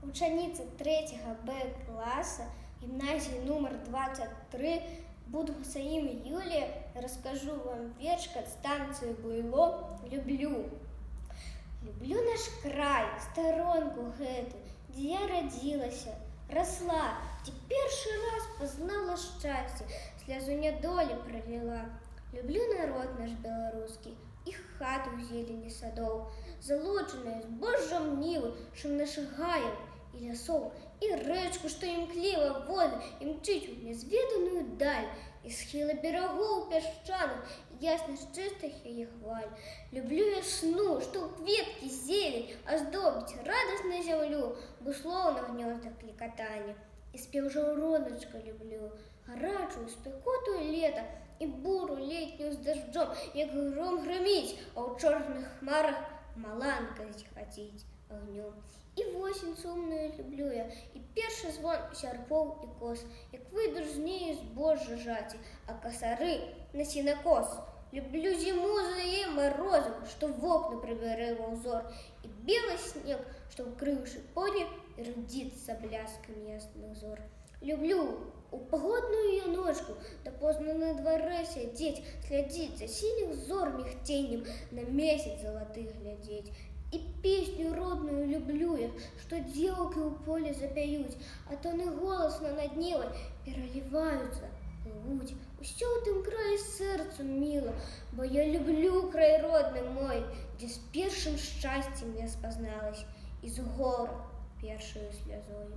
Ученица 3 Б класса гимназии номер 23 Будгусаим Юлия, расскажу вам верш от станции Буйло «Люблю». Люблю наш край, сторонку гэту, где я родилась, росла, где перший раз познала счастье, слезу нядолі пролила. Люблю народ наш белорусский, их хату в зелени садов, залодженную збожжам нивы, шум наших гаев и лесов, и речку, что имклива вода, и мчить в незведанную даль, и схила берегов песчаных, и ясность чистых ее хваль. Люблю весну, что ветки зелень оздобить радостно землю, бусловно в гнездах кликотания. И спев жауроночка люблю, гарачую спекоту лето, и буру летнюю с дождем, як гром громить, а у черных хмарах маланка зихотить огнем. И осень сумную люблю я, и перший звон сярпов и кос, як выйдут з нею збожжа жати, а косары на сінокос. Люблю зиму за ее морозом, что в окна прибере во узор, и белый снег, что укрывший пони, родится бляском ясных зор. Люблю у погодную ее ночку, да поздно на дворе сидеть, следить за синих зор мехтением, на месяц золотых глядеть. И песню родную люблю я, что девки у поля запоют, а тоны голосно над Невой переливаются, плывут. Усё в этом крае сердцу мило, бо я люблю край родный мой, где с першим счастьем я спозналась, из гор першую слезой.